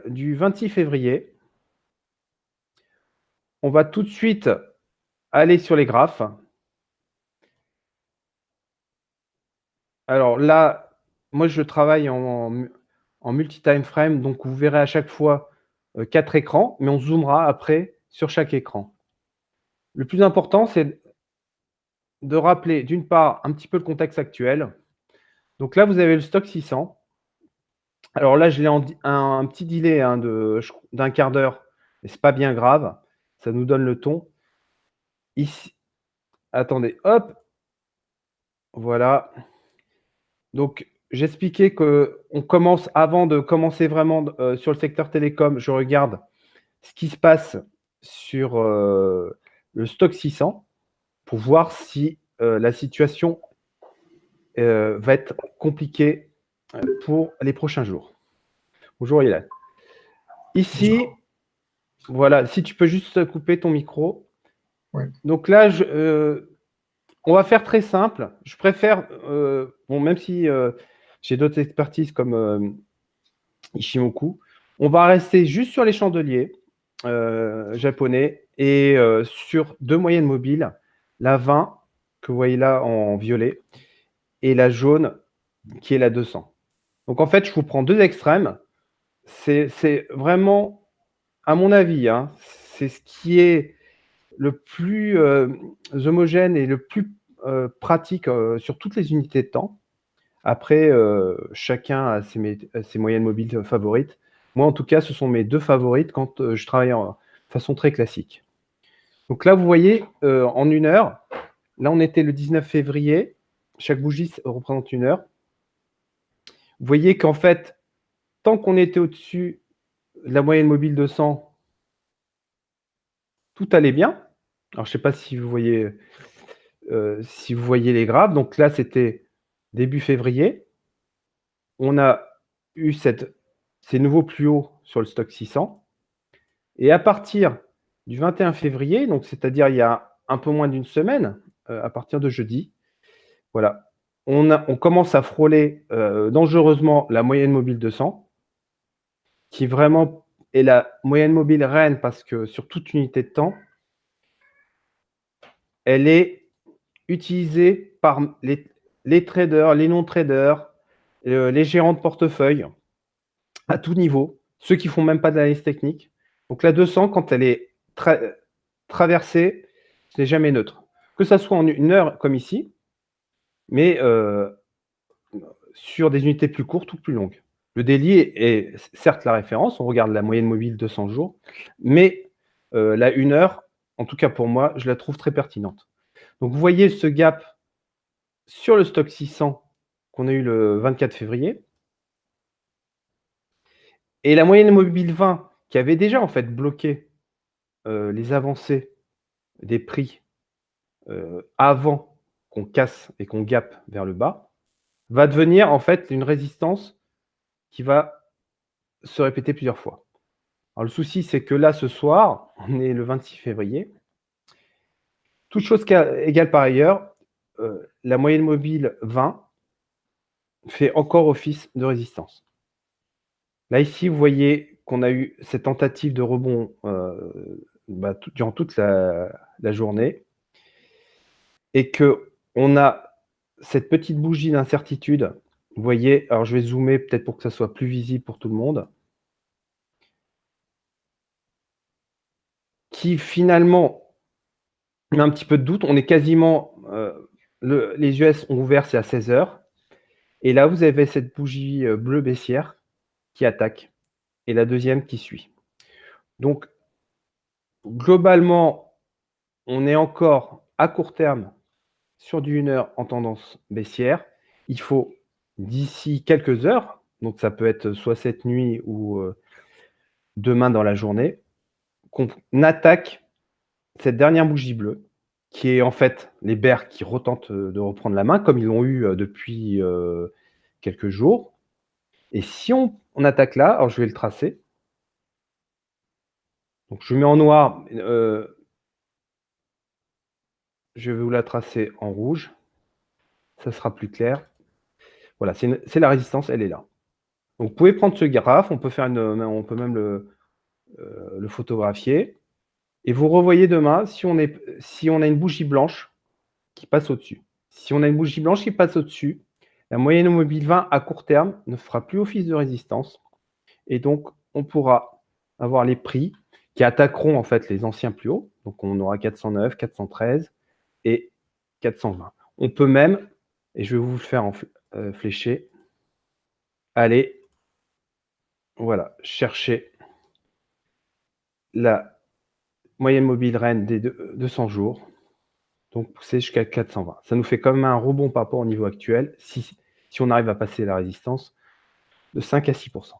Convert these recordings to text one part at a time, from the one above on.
du 26 février. On va tout de suite aller sur les graphes. Alors là, moi, je travaille en multi-time frame, donc vous verrez à chaque fois 4 écrans, mais on zoomera après sur chaque écran. Le plus important, c'est de rappeler, d'une part, un petit peu le contexte actuel. Donc là, vous avez le stock 600. Alors là, je l'ai en un petit delay d'un quart d'heure, mais c'est pas bien grave. Ça nous donne le ton. Ici, attendez, hop, voilà. Donc, j'expliquais qu'on commence, avant de commencer vraiment sur le secteur télécom, je regarde ce qui se passe sur le stock 600 pour voir si la situation va être compliquée pour les prochains jours. Bonjour Hélène. Ici, voilà, si tu peux juste couper ton micro. Oui. Donc là, on va faire très simple. Je préfère, bon, même si j'ai d'autres expertises comme Ishimoku, on va rester juste sur les chandeliers japonais et sur 2 moyennes mobiles, la 20 que vous voyez là en violet et la jaune qui est la 200. Donc en fait, je vous prends 2 extrêmes. C'est vraiment, à mon avis, hein, c'est ce qui est le plus homogène et le plus pratique sur toutes les unités de temps. Après, chacun a ses moyennes mobiles favorites. Moi, en tout cas, ce sont mes 2 favorites quand je travaille en façon très classique. Donc là, vous voyez, en 1 heure, là, on était le 19 février. Chaque bougie représente 1 heure. Vous voyez qu'en fait, tant qu'on était au-dessus de la moyenne mobile 200, tout allait bien. Alors, je ne sais pas si vous voyez les graphes. Donc là, c'était début février. On a eu ces nouveaux plus hauts sur le stock 600. Et à partir du 21 février, donc c'est-à-dire il y a un peu moins d'une semaine, à partir de jeudi, voilà, on commence à frôler dangereusement la moyenne mobile 200, qui vraiment est la moyenne mobile reine parce que sur toute unité de temps, elle est utilisée par les traders, les non-traders, les gérants de portefeuille, à tout niveau, ceux qui font même pas d'analyse technique. Donc la 200, quand elle est traversée, ce n'est jamais neutre. Que ça soit en 1 heure comme ici, mais sur des unités plus courtes ou plus longues. Le daily est certes la référence, on regarde la moyenne mobile 200 jours, mais la 1 heure, en tout cas pour moi, je la trouve très pertinente. Donc vous voyez ce gap sur le stock 600 qu'on a eu le 24 février, et la moyenne mobile 20 qui avait déjà en fait bloqué les avancées des prix avant qu'on casse et qu'on gappe vers le bas, va devenir en fait une résistance qui va se répéter plusieurs fois. Alors le souci, c'est que là, ce soir, on est le 26 février. Toute chose égale par ailleurs, la moyenne mobile 20 fait encore office de résistance. Là, ici, vous voyez qu'on a eu cette tentative de rebond durant toute la journée et qu'on a cette petite bougie d'incertitude. Vous voyez, alors je vais zoomer peut-être pour que ça soit plus visible pour tout le monde, qui finalement met un petit peu de doute. On est quasiment, les US ont ouvert, c'est à 16 heures. Et là, vous avez cette bougie bleue baissière qui attaque et la deuxième qui suit. Donc, globalement, on est encore à court terme sur du 1 heure en tendance baissière. Il faut, d'ici quelques heures, donc ça peut être soit cette nuit ou demain dans la journée, qu'on attaque cette dernière bougie bleue, qui est en fait les bears qui retentent de reprendre la main, comme ils l'ont eu depuis quelques jours. Et si on attaque là, alors je vais le tracer. Donc je mets en noir, je vais vous la tracer en rouge. Ça sera plus clair. Voilà, c'est la résistance, elle est là. Donc, vous pouvez prendre ce graphe, on peut même le photographier. Et vous revoyez demain si on a une bougie blanche qui passe au-dessus. Si on a une bougie blanche qui passe au-dessus, la moyenne mobile 20 à court terme ne fera plus office de résistance. Et donc, on pourra avoir les prix qui attaqueront en fait les anciens plus hauts. Donc, on aura 409, 413 et 420. On peut même, et je vais vous le faire en fléché, aller voilà, chercher la moyenne mobile REN des 200 jours. Donc, pousser jusqu'à 420. Ça nous fait quand même un rebond par rapport au niveau actuel, si on arrive à passer la résistance, de 5 à 6%.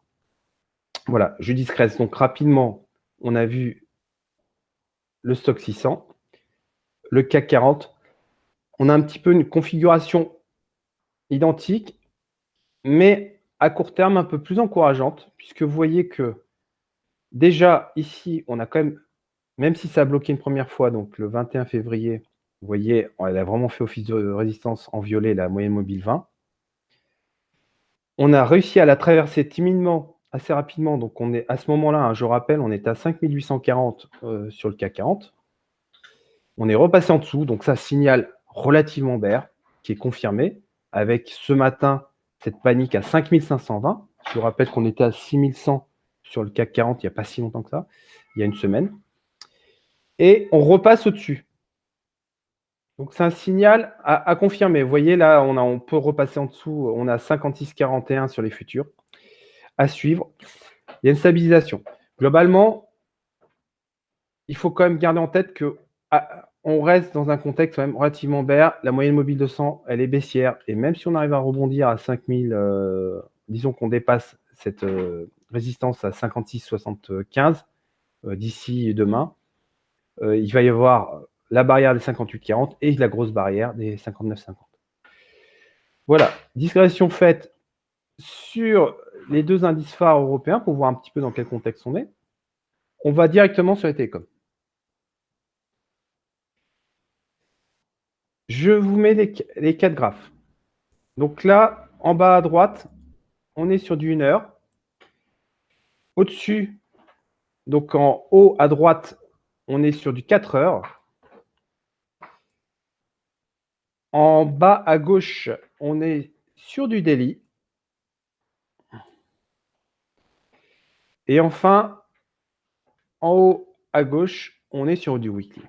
Voilà, je discrète. Donc, rapidement, on a vu le stock 600, le CAC 40. On a un petit peu une configuration identique, mais à court terme, un peu plus encourageante, puisque vous voyez que déjà, ici, on a quand même si ça a bloqué une première fois, donc le 21 février, vous voyez, elle a vraiment fait office de résistance en violet, la moyenne mobile 20. On a réussi à la traverser timidement, assez rapidement. Donc, on est à ce moment-là, hein, je rappelle, on est à 5840 sur le CAC 40. On est repassé en dessous, donc ça signale relativement bear, qui est confirmé, avec ce matin cette panique à 5520. Je vous rappelle qu'on était à 6100 sur le CAC 40 il n'y a pas si longtemps que ça, il y a une semaine. Et on repasse au-dessus. Donc c'est un signal à confirmer. Vous voyez là, on peut repasser en dessous, on a 56,41 sur les futurs. À suivre, il y a une stabilisation. Globalement, il faut quand même garder en tête que on reste dans un contexte quand même relativement bear. La moyenne mobile 200, elle est baissière. Et même si on arrive à rebondir à 5000, disons qu'on dépasse cette résistance à 56,75 d'ici demain, il va y avoir la barrière des 58,40 et la grosse barrière des 59,50. Voilà, discrétion faite sur les deux indices phares européens pour voir un petit peu dans quel contexte on est. On va directement sur les télécoms. Je vous mets les 4 graphes. Donc là, en bas à droite, on est sur du 1 heure. Au-dessus, donc en haut à droite, on est sur du 4 heures. En bas à gauche, on est sur du daily. Et enfin, en haut à gauche, on est sur du weekly.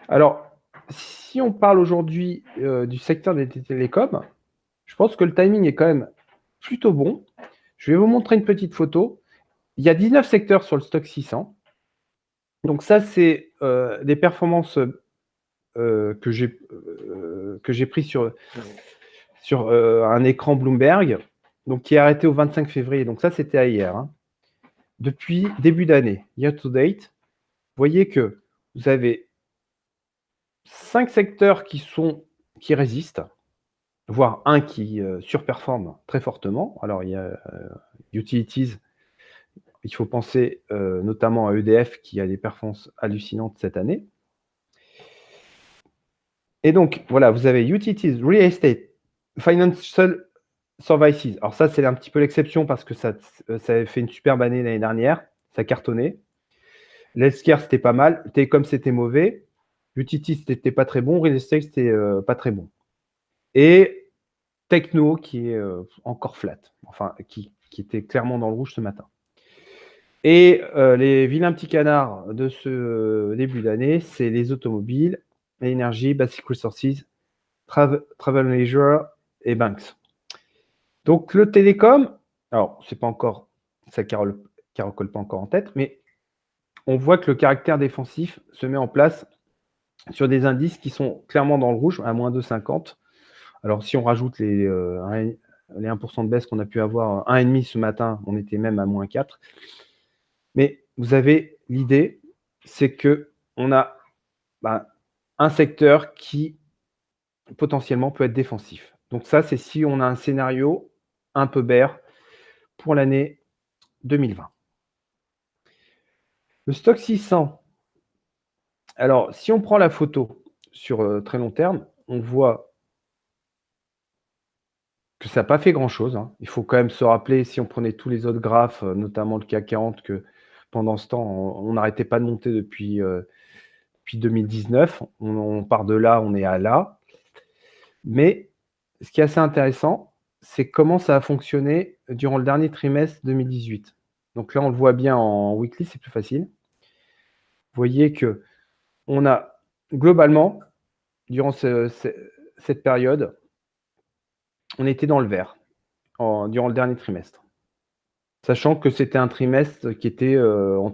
Alors, si on parle aujourd'hui du secteur des télécoms, je pense que le timing est quand même plutôt bon. Je vais vous montrer une petite photo. Il y a 19 secteurs sur le stock 600. Donc ça, c'est des performances que j'ai pris sur un écran Bloomberg, donc qui est arrêté au 25 février. Donc ça, c'était hier. Hein. Depuis début d'année, year to date, vous voyez que vous avez 5 secteurs qui résistent, voire un qui surperforme très fortement. Alors, il y a Utilities, il faut penser notamment à EDF qui a des performances hallucinantes cette année. Et donc, voilà, vous avez Utilities, Real Estate, Financial Services. Alors ça, c'est un petit peu l'exception parce que ça avait fait une superbe année l'année dernière. Ça cartonnait. L'healthcare, c'était pas mal. Télécom, c'était mauvais. Utilities, c'était pas très bon. Real Estate, c'était pas très bon. Et Techno, qui est encore flat. Enfin, qui était clairement dans le rouge ce matin. Et les vilains petits canards de ce début d'année, c'est les automobiles, l'énergie, Basic Resources, Travel Leisure et Banks. Donc le télécom, alors c'est pas encore, ça caracole pas encore en tête, mais on voit que le caractère défensif se met en place sur des indices qui sont clairement dans le rouge, à moins 2,50. Alors si on rajoute les 1% de baisse qu'on a pu avoir, 1,5 ce matin, on était même à moins 4. Mais vous avez l'idée, c'est qu'on a un secteur qui potentiellement peut être défensif. Donc ça, c'est si on a un scénario un peu bear pour l'année 2020. Le stock 600, alors si on prend la photo sur très long terme, on voit que ça n'a pas fait grand-chose, hein. Il faut quand même se rappeler, si on prenait tous les autres graphes, notamment le CAC 40, que pendant ce temps, on n'arrêtait pas de monter depuis 2019. On part de là, on est à là. Mais ce qui est assez intéressant, c'est comment ça a fonctionné durant le dernier trimestre 2018. Donc là, on le voit bien en weekly, c'est plus facile. Vous voyez que on a globalement, durant cette période, on était dans le vert durant le dernier trimestre. Sachant que c'était un trimestre qui était en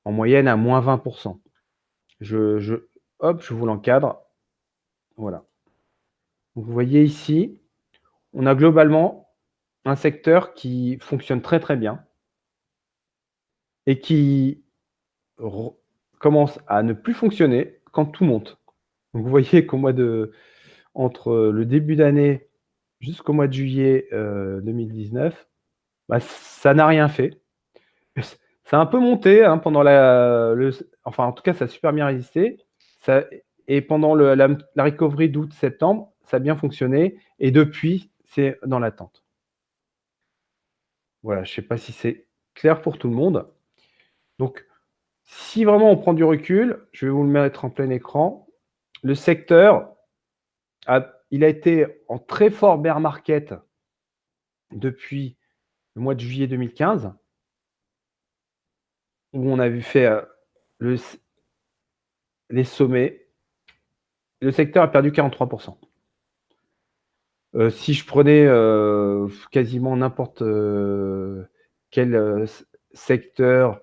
moyenne à moins 20%. Hop, je vous l'encadre. Voilà. Donc, vous voyez ici, on a globalement un secteur qui fonctionne très très bien et qui commence à ne plus fonctionner quand tout monte. Donc vous voyez entre le début d'année jusqu'au mois de juillet 2019, bah, ça n'a rien fait. Ça a un peu monté hein, pendant enfin en tout cas ça a super bien résisté. Et pendant la recovery d'août-septembre, ça a bien fonctionné. Et depuis, c'est dans l'attente. Voilà, je ne sais pas si c'est clair pour tout le monde. Donc, si vraiment on prend du recul, je vais vous le mettre en plein écran. Le secteur, il a été en très fort bear market depuis le mois de juillet 2015, où on a vu faire les sommets. Le secteur a perdu 43%. Si je prenais quasiment n'importe quel secteur,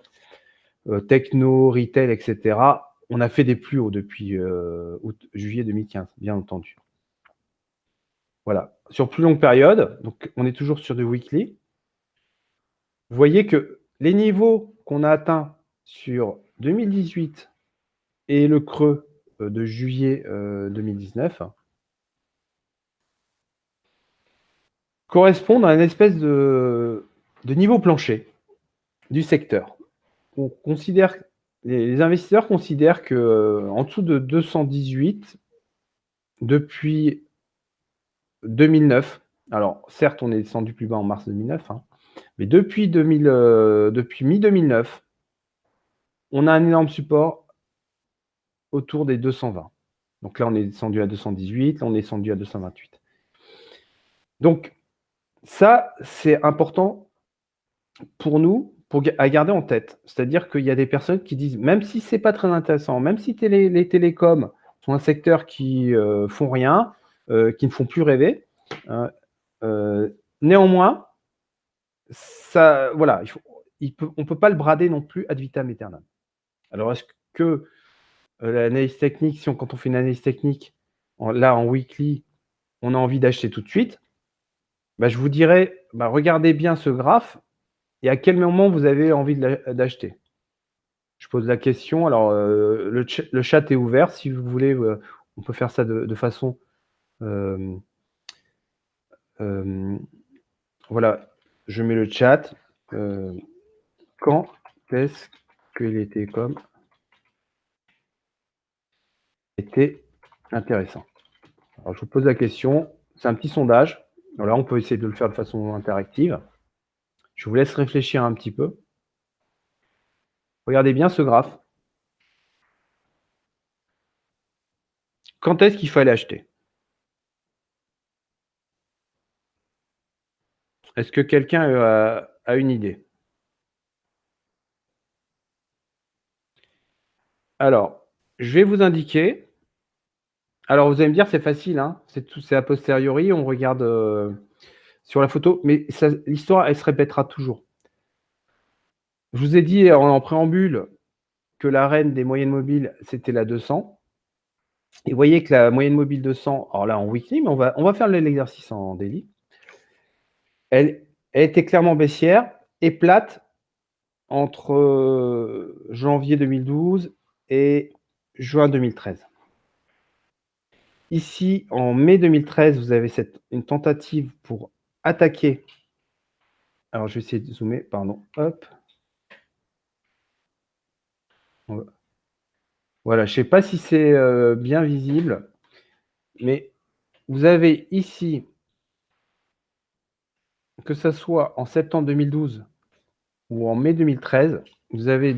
techno, retail, etc., on a fait des plus hauts depuis juillet 2015, bien entendu. Voilà. Sur plus longue période, donc on est toujours sur du weekly. Vous voyez que les niveaux qu'on a atteints sur 2018 et le creux de juillet 2019 correspondent à une espèce de niveau plancher du secteur. Les investisseurs considèrent que en dessous de 218, depuis 2009, alors certes on est descendu plus bas en mars 2009, hein, mais depuis mi-2009, on a un énorme support autour des 220. Donc là on est descendu à 218, là on est descendu à 228. Donc ça c'est important pour nous à garder en tête. C'est-à-dire qu'il y a des personnes qui disent, même si c'est pas très intéressant, même si les télécoms sont un secteur qui font rien, qui ne font plus rêver, néanmoins, ça, voilà, on peut pas le brader non plus ad vitam aeternam. Alors, est-ce que l'analyse technique, quand on fait une analyse technique, là en weekly, on a envie d'acheter tout de suite, bah, je vous dirais, bah, regardez bien ce graphe et à quel moment vous avez envie d'acheter. Je pose la question. Alors, le chat est ouvert. Si vous voulez, on peut faire ça de façon. Voilà, je mets le chat. Quand est-ce que les télécoms étaient intéressants? Alors, je vous pose la question. C'est un petit sondage. Alors là, on peut essayer de le faire de façon interactive. Je vous laisse réfléchir un petit peu. Regardez bien ce graphe. Quand est-ce qu'il fallait acheter? Est-ce que quelqu'un a une idée? Alors, je vais vous indiquer. Alors, vous allez me dire, c'est facile, hein, c'est a posteriori, on regarde sur la photo, mais l'histoire, elle se répétera toujours. Je vous ai dit en préambule que la reine des moyennes mobiles, c'était la 200. Et vous voyez que la moyenne mobile 200, alors là en weekly, mais on va faire l'exercice en daily, elle était clairement baissière et plate entre janvier 2012 et juin 2013. Ici, en mai 2013, vous avez une tentative pour attaquer. Alors, je vais essayer de zoomer, pardon. Hop. Voilà, je ne sais pas si c'est bien visible, mais vous avez ici que ce soit en septembre 2012 ou en mai 2013, vous avez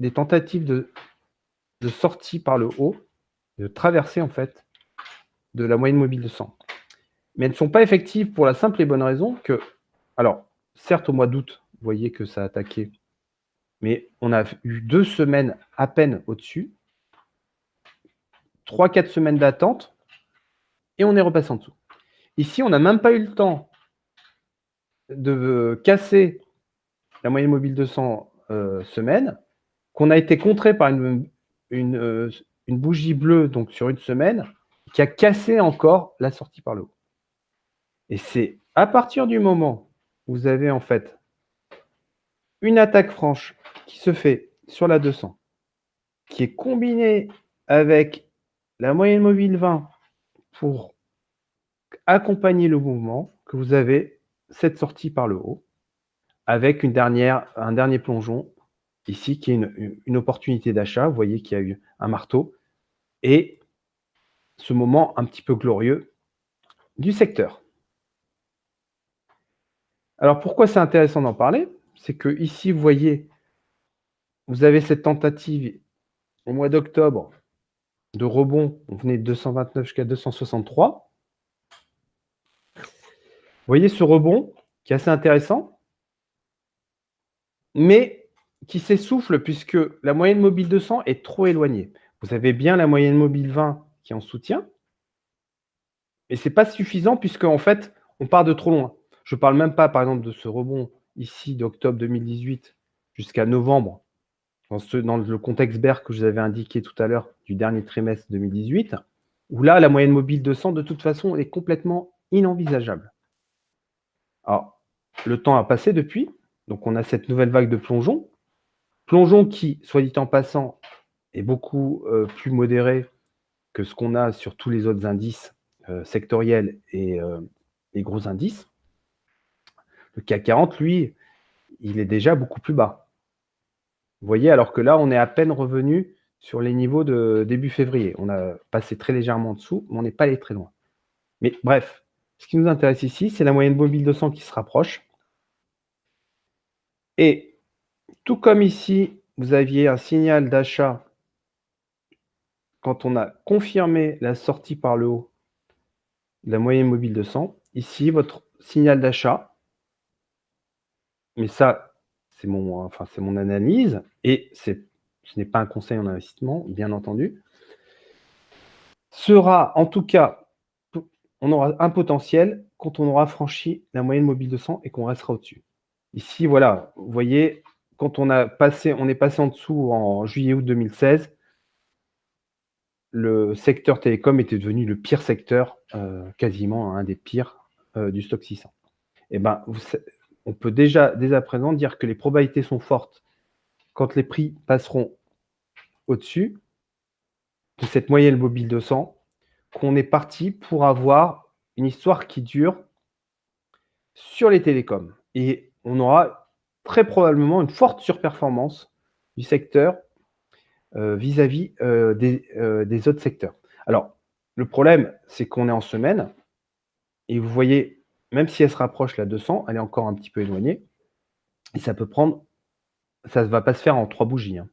des tentatives de sortie par le haut, de traversée en fait, de la moyenne mobile de 100. Mais elles ne sont pas effectives pour la simple et bonne raison que, alors, certes, au mois d'août, vous voyez que ça a attaqué, mais on a eu 2 semaines à peine au-dessus, 3-4 semaines d'attente, et on est repassé en dessous. Ici, on n'a même pas eu le temps de casser la moyenne mobile de 100 semaines, qu'on a été contré par une bougie bleue donc sur une semaine, qui a cassé encore la sortie par le haut. Et c'est à partir du moment où vous avez en fait une attaque franche qui se fait sur la 200, qui est combinée avec la moyenne mobile 20 pour accompagner le mouvement, que vous avez cette sortie par le haut, avec un dernier plongeon ici qui est une opportunité d'achat. Vous voyez qu'il y a eu un marteau et ce moment un petit peu glorieux du secteur. Alors pourquoi c'est intéressant d'en parler? C'est que ici, vous voyez, vous avez cette tentative au mois d'octobre de rebond. On venait de 229 jusqu'à 263. Vous voyez ce rebond qui est assez intéressant, mais qui s'essouffle puisque la moyenne mobile 200 est trop éloignée. Vous avez bien la moyenne mobile 20 qui est en soutien, mais ce n'est pas suffisant puisque en fait, on part de trop loin. Je ne parle même pas, par exemple, de ce rebond ici d'octobre 2018 jusqu'à novembre, dans le contexte bear que je vous avais indiqué tout à l'heure du dernier trimestre 2018, où là, la moyenne mobile 200, de toute façon, est complètement inenvisageable. Alors, le temps a passé depuis, donc on a cette nouvelle vague de plongeon. Plongeon qui, soit dit en passant, est beaucoup plus modéré que ce qu'on a sur tous les autres indices sectoriels et gros indices. Le CAC 40, lui, il est déjà beaucoup plus bas. Vous voyez, alors que là, on est à peine revenu sur les niveaux de début février. On a passé très légèrement en dessous, mais on n'est pas allé très loin. Mais bref, ce qui nous intéresse ici, c'est la moyenne mobile 200 qui se rapproche. Et tout comme ici, vous aviez un signal d'achat quand on a confirmé la sortie par le haut de la moyenne mobile 200. Ici, votre signal d'achat, mais ça, c'est mon analyse, et ce n'est pas un conseil en investissement, bien entendu, sera en tout cas, on aura un potentiel quand on aura franchi la moyenne mobile 200 et qu'on restera au-dessus. Ici, voilà, vous voyez, quand on est passé en dessous en juillet-août 2016, le secteur télécom était devenu le pire secteur, quasiment un des pires du stock 600. Et ben, on peut déjà, dès à présent, dire que les probabilités sont fortes quand les prix passeront au-dessus de cette moyenne mobile 200, qu'on est parti pour avoir une histoire qui dure sur les télécoms. Et on aura très probablement une forte surperformance du secteur vis-à-vis des autres secteurs. Alors, le problème, c'est qu'on est en semaine, et vous voyez, même si elle se rapproche la 200, elle est encore un petit peu éloignée, et ça ne va pas se faire en 3 bougies, hein.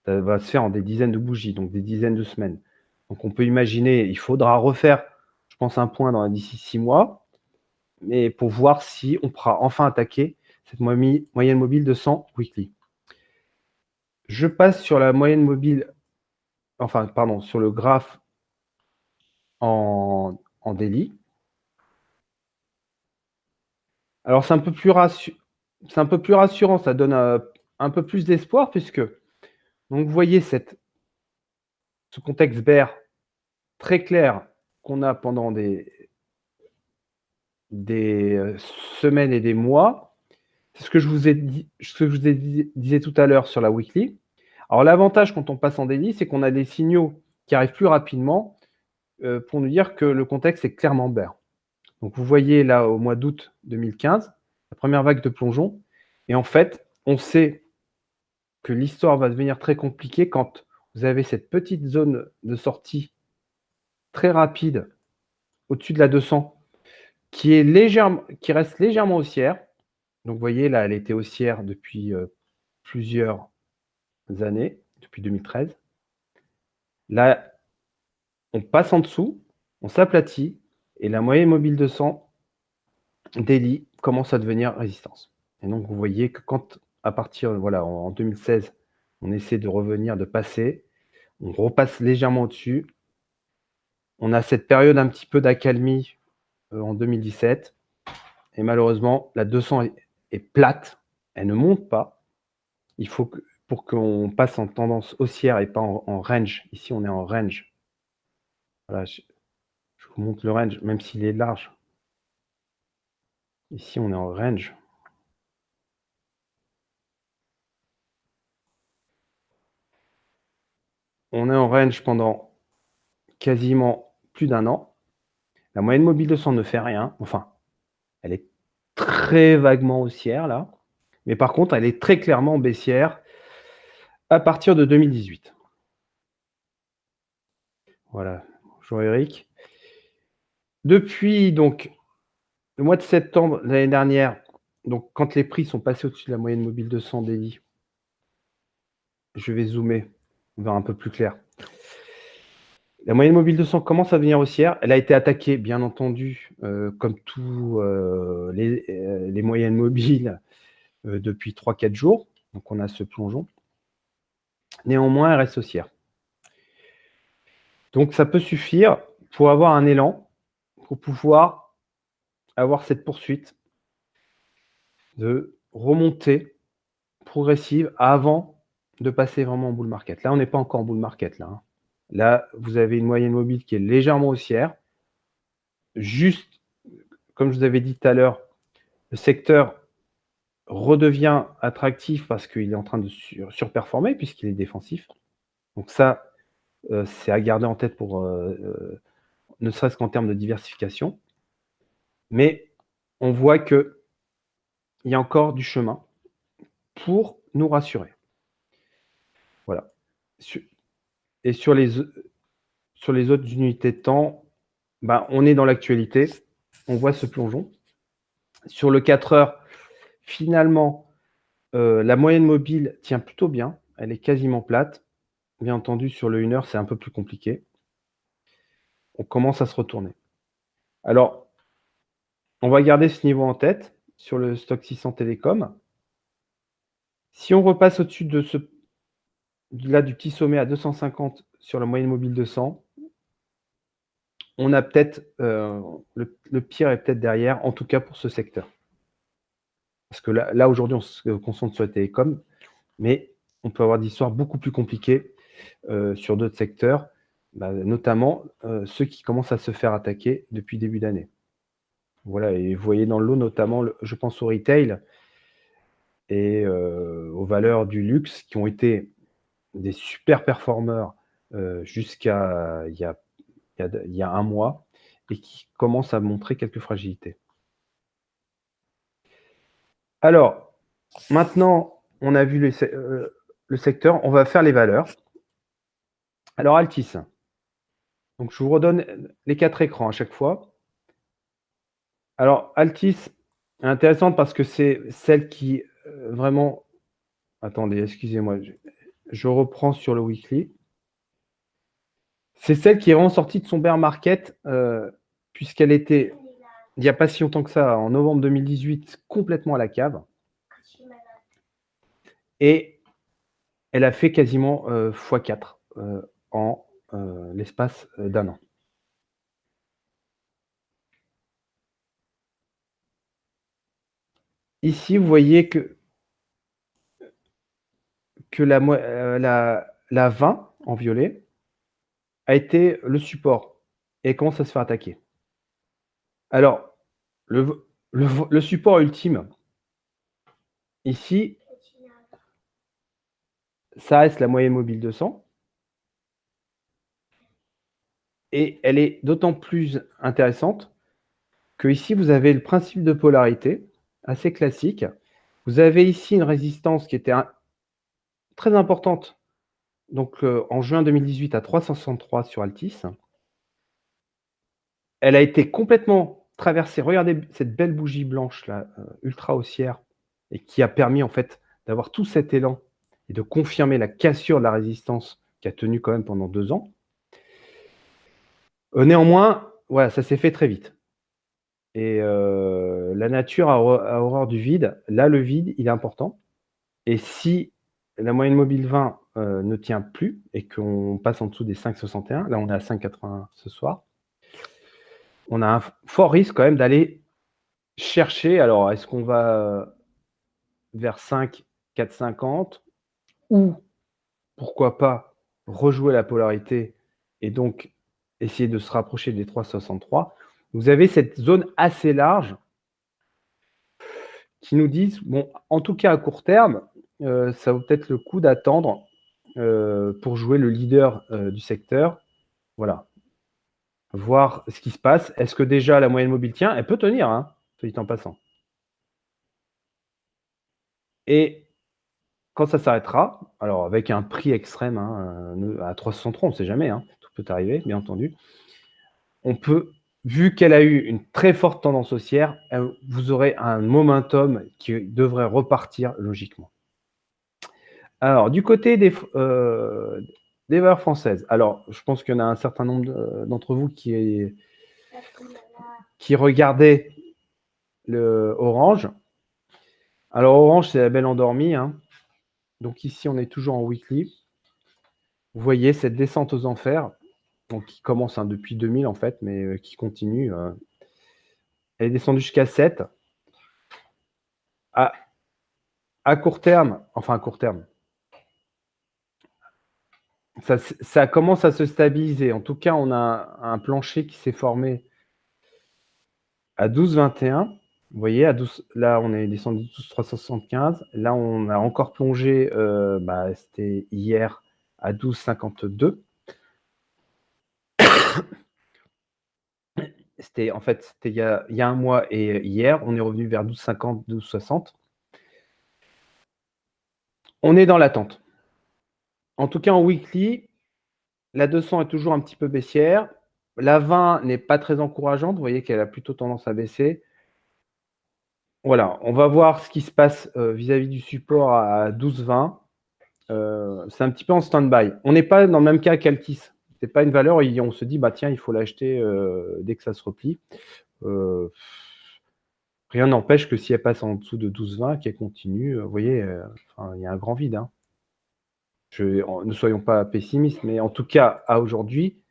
Ça va se faire en des dizaines de bougies, donc des dizaines de semaines. Donc on peut imaginer, il faudra refaire, je pense, un point d'ici 6 mois, mais pour voir si on pourra enfin attaquer cette moyenne mobile de 100 weekly. Je passe sur la moyenne mobile, sur le graphe en daily. Alors c'est un peu plus rassurant, ça donne un peu plus d'espoir puisque, donc vous voyez ce contexte bear très clair qu'on a pendant des semaines et des mois. C'est ce que je vous ai disais tout à l'heure sur la weekly. Alors l'avantage quand on passe en daily, c'est qu'on a des signaux qui arrivent plus rapidement pour nous dire que le contexte est clairement bear. Donc vous voyez là au mois d'août 2015, la première vague de plongeon, et en fait, on sait que l'histoire va devenir très compliquée quand vous avez cette petite zone de sortie très rapide au-dessus de la 200 qui reste légèrement haussière. Donc, vous voyez, là, elle était haussière depuis plusieurs années, depuis 2013. Là, on passe en dessous, on s'aplatit, et la moyenne mobile 200 daily commence à devenir résistance. Et donc, vous voyez que quand, à partir, voilà, en 2016, on essaie de revenir, de passer, on repasse légèrement au-dessus. On a cette période un petit peu d'accalmie en 2017. Et malheureusement, la 200 est plate. Elle ne monte pas. Il faut que, pour qu'on passe en tendance haussière et pas en range. Ici, on est en range. Voilà, je vous montre le range, même s'il est large. Ici, on est en range. On est en range pendant quasiment plus d'un an. La moyenne mobile 200 ne fait rien. Enfin, elle est très vaguement haussière, là. Mais par contre, elle est très clairement baissière à partir de 2018. Voilà. Bonjour Eric. Depuis donc le mois de septembre de l'année dernière, donc quand les prix sont passés au-dessus de la moyenne mobile 200 daily, je vais zoomer, on verra un peu plus clair. La moyenne mobile 200 commence à devenir haussière. Elle a été attaquée, bien entendu, comme tous les moyennes mobiles depuis 3-4 jours. Donc on a ce plongeon. Néanmoins, elle reste haussière. Donc ça peut suffire pour avoir un élan, pour pouvoir avoir cette poursuite de remontée progressive avant de passer vraiment en bull market. Là, on n'est pas encore en bull market. Là, hein. Là, vous avez une moyenne mobile qui est légèrement haussière. Juste, comme je vous avais dit tout à l'heure, le secteur redevient attractif parce qu'il est en train de surperformer puisqu'il est défensif. Donc ça, c'est à garder en tête pour ne serait-ce qu'en termes de diversification. Mais on voit qu'il y a encore du chemin pour nous rassurer. Voilà. Et sur les autres unités de temps, ben, on est dans l'actualité. On voit ce plongeon. Sur le 4 heures, finalement, la moyenne mobile tient plutôt bien. Elle est quasiment plate. Bien entendu, sur le 1 heure, c'est un peu plus compliqué. On commence à se retourner. Alors, on va garder ce niveau en tête sur le stock 600 Télécom. Si on repasse au-dessus de là, du petit sommet à 250 sur la moyenne mobile 200, on a peut-être le pire est peut-être derrière, en tout cas pour ce secteur. Parce que là aujourd'hui, on se concentre sur les télécoms, mais on peut avoir des histoires beaucoup plus compliquées sur d'autres secteurs, notamment ceux qui commencent à se faire attaquer depuis début d'année. Voilà, et vous voyez dans le lot notamment, je pense au retail et aux valeurs du luxe qui ont été des super performeurs jusqu'à il y a un mois et qui commencent à montrer quelques fragilités. Alors, maintenant, on a vu le secteur, on va faire les valeurs. Alors, Altis. Donc, je vous redonne les 4 écrans à chaque fois. Alors, Altis est intéressante parce que c'est celle qui vraiment... Attendez, excusez-moi, je reprends sur le weekly. C'est celle qui est vraiment sortie de son bear market puisqu'elle était, il n'y a pas si longtemps que ça, en novembre 2018, complètement à la cave. Et elle a fait quasiment x4 en l'espace d'un an. Ici, vous voyez que la 20 en violet a été le support et commence à se faire attaquer. Alors, le support ultime, ici, ça reste la moyenne mobile 200. Et elle est d'autant plus intéressante que ici, vous avez le principe de polarité, assez classique. Vous avez ici une résistance qui était très importante, donc en juin 2018 à 363 sur Altis. Elle a été complètement traverser. Regardez cette belle bougie blanche là, ultra haussière, et qui a permis en fait d'avoir tout cet élan et de confirmer la cassure de la résistance qui a tenu quand même pendant 2 ans. Néanmoins, voilà, ça s'est fait très vite. Et la nature a horreur du vide. Là, le vide, il est important. Et si la moyenne mobile 20 ne tient plus et qu'on passe en dessous des 5,61, là on est à 5,80 ce soir, on a un fort risque quand même d'aller chercher. Alors, est-ce qu'on va vers 5, 4,50 ou pourquoi pas rejouer la polarité et donc essayer de se rapprocher des 3,63? Vous avez cette zone assez large qui nous disent, bon, en tout cas à court terme, ça vaut peut-être le coup d'attendre pour jouer le leader du secteur. Voilà. Voir ce qui se passe. Est-ce que déjà la moyenne mobile tient? Elle peut tenir, hein, soit dit en passant. Et quand ça s'arrêtera, alors avec un prix extrême hein, à 363, on ne sait jamais, hein, tout peut arriver, bien entendu. On peut, vu qu'elle a eu une très forte tendance haussière, vous aurez un momentum qui devrait repartir logiquement. Alors, du côté des valeurs françaises, alors je pense qu'il y en a un certain nombre d'entre vous qui regardaient le Orange. Alors, Orange, c'est la belle endormie. Hein. Donc ici, on est toujours en weekly. Vous voyez cette descente aux enfers, donc qui commence depuis 2000 en fait, mais qui continue. Elle est descendue jusqu'à 7. À court terme, enfin à court terme, ça commence à se stabiliser. En tout cas, on a un plancher qui s'est formé à 12,21. Vous voyez, à 12, là, on est descendu de 12,375. Là, on a encore plongé, c'était hier, à 12,52. C'était il y a un mois et hier, on est revenu vers 12,50, 12,60. On est dans l'attente. En tout cas, en weekly, la 200 est toujours un petit peu baissière. La 20 n'est pas très encourageante. Vous voyez qu'elle a plutôt tendance à baisser. Voilà, on va voir ce qui se passe vis-à-vis du support à 12,20. C'est un petit peu en stand-by. On n'est pas dans le même cas qu'Altis. Ce n'est pas une valeur où on se dit, bah tiens, il faut l'acheter dès que ça se replie. Rien n'empêche que si elle passe en dessous de 12,20, qu'elle continue, vous voyez, il y a un grand vide. Hein. Ne soyons pas pessimistes, mais en tout cas, à aujourd'hui,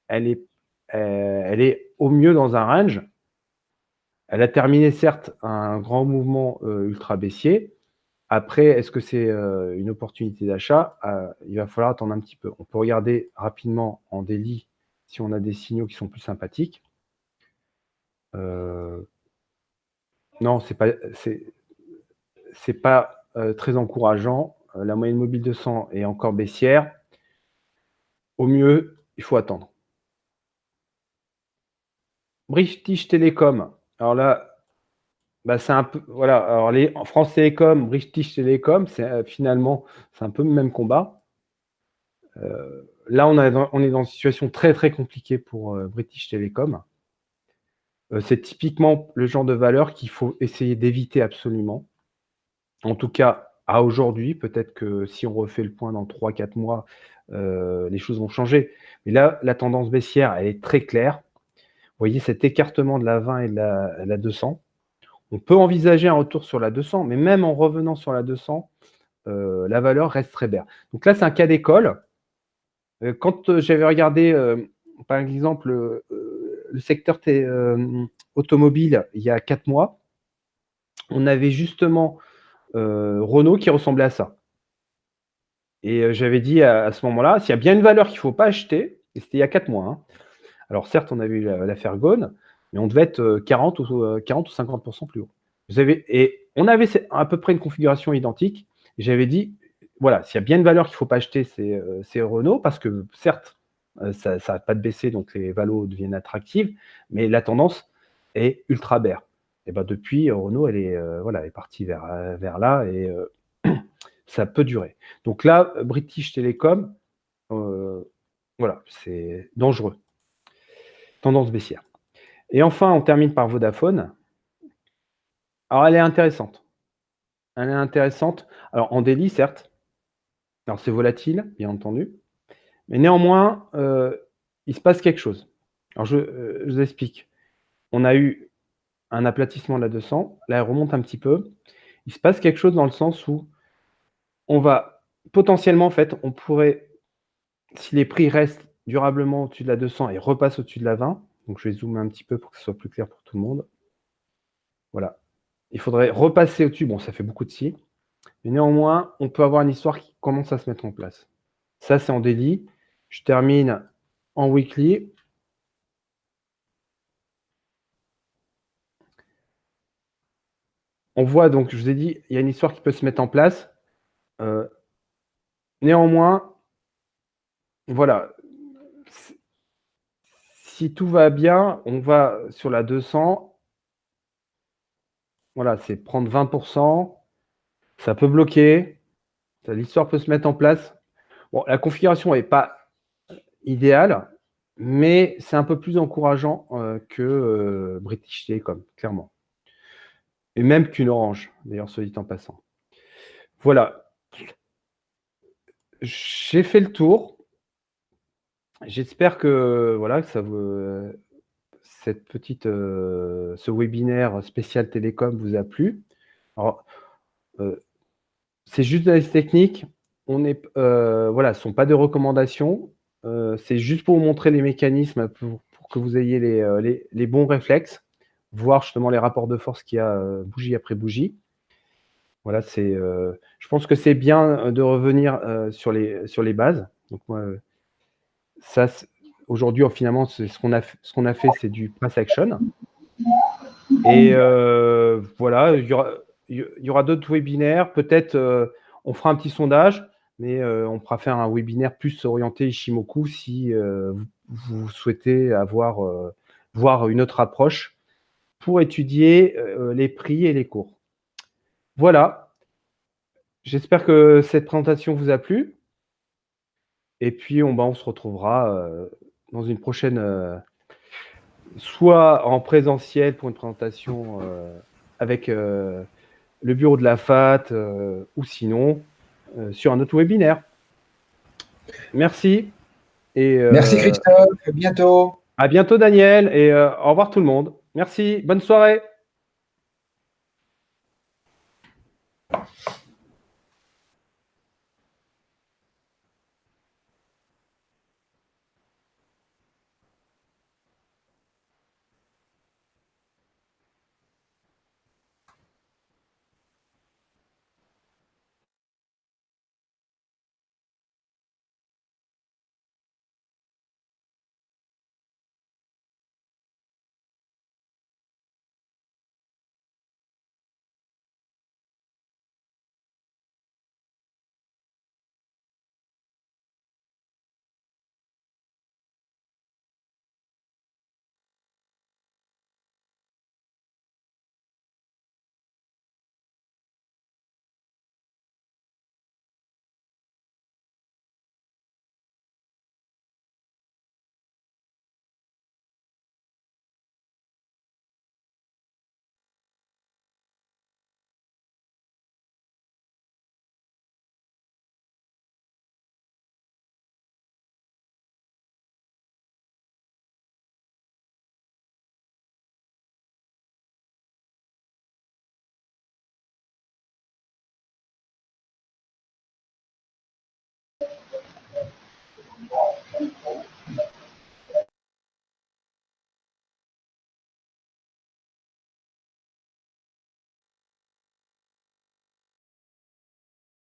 elle est au mieux dans un range. Elle a terminé certes un grand mouvement ultra baissier. Après, est-ce que c'est une opportunité d'achat? Il va falloir attendre un petit peu. On peut regarder rapidement en daily si on a des signaux qui sont plus sympathiques. Non, c'est pas très encourageant. La moyenne mobile 200 est encore baissière. Au mieux, il faut attendre. British Telecom. Alors là, c'est un peu voilà. Alors en France Télécom, British Telecom, c'est finalement c'est un peu le même combat. Là, on est dans une situation très très compliquée pour British Telecom. C'est typiquement le genre de valeur qu'il faut essayer d'éviter absolument. En tout cas, à aujourd'hui, peut-être que si on refait le point dans 3-4 mois, les choses vont changer. Mais là, la tendance baissière, elle est très claire. Vous voyez cet écartement de la 20 et de la 200. On peut envisager un retour sur la 200, mais même en revenant sur la 200, la valeur reste très belle. Donc là, c'est un cas d'école. Quand j'avais regardé, par exemple, le secteur automobile il y a 4 mois, on avait justement Renault qui ressemblait à ça. Et j'avais dit à ce moment-là, s'il y a bien une valeur qu'il ne faut pas acheter, et c'était il y a 4 mois. Hein. Alors certes, on avait eu l'affaire Ghosn, mais on devait être 40 ou 50% plus haut. Et on avait à peu près une configuration identique. Et j'avais dit, voilà, s'il y a bien une valeur qu'il ne faut pas acheter, c'est Renault, parce que certes, ça n'arrête pas de baisser, donc les valos deviennent attractives, mais la tendance est ultra bear. Et ben depuis, Renault, elle est partie vers là, et ça peut durer. Donc là, British Telecom, voilà, c'est dangereux. Tendance baissière. Et enfin, on termine par Vodafone. Alors, elle est intéressante. Elle est intéressante. Alors, en daily, certes. Alors, c'est volatile, bien entendu. Mais néanmoins, il se passe quelque chose. Alors, je vous explique. On a eu un aplatissement de la 200. Là, elle remonte un petit peu. Il se passe quelque chose dans le sens où on va potentiellement, en fait, on pourrait, si les prix restent durablement au-dessus de la 200 et repassent au-dessus de la 20, donc je vais zoomer un petit peu pour que ce soit plus clair pour tout le monde. Voilà. Il faudrait repasser au-dessus. Bon, ça fait beaucoup de si. Mais néanmoins, on peut avoir une histoire qui commence à se mettre en place. Ça, c'est en daily. Je termine en weekly. On voit donc, je vous ai dit, il y a une histoire qui peut se mettre en place. Néanmoins, voilà. Si tout va bien, on va sur la 200. Voilà, c'est prendre 20%. Ça peut bloquer. L'histoire peut se mettre en place. Bon, la configuration n'est pas idéale, mais c'est un peu plus encourageant que British Telecom, clairement. Et même qu'une Orange, d'ailleurs, soit dit en passant. Voilà. J'ai fait le tour. J'espère que voilà, que ça vous, cette petite, ce webinaire spécial télécom vous a plu. Alors, c'est juste de l'analyse technique. On est, voilà, ce ne sont pas de recommandations. C'est juste pour vous montrer les mécanismes pour que vous ayez les bons réflexes, voir justement les rapports de force qu'il y a bougie après bougie. Voilà, je pense que c'est bien de revenir sur les bases. Donc, moi, ça, aujourd'hui, finalement, ce qu'on a fait, c'est du price action. Et voilà, il y aura d'autres webinaires. Peut-être on fera un petit sondage, mais on pourra faire un webinaire plus orienté Ishimoku si vous souhaitez voir une autre approche pour étudier les prix et les cours. Voilà. J'espère que cette présentation vous a plu. Et puis, on se retrouvera dans une prochaine, soit en présentiel pour une présentation avec le bureau de la FAT ou sinon sur un autre webinaire. Merci. Et, Merci Christophe, à bientôt. à bientôt Daniel et au revoir tout le monde. Merci, bonne soirée.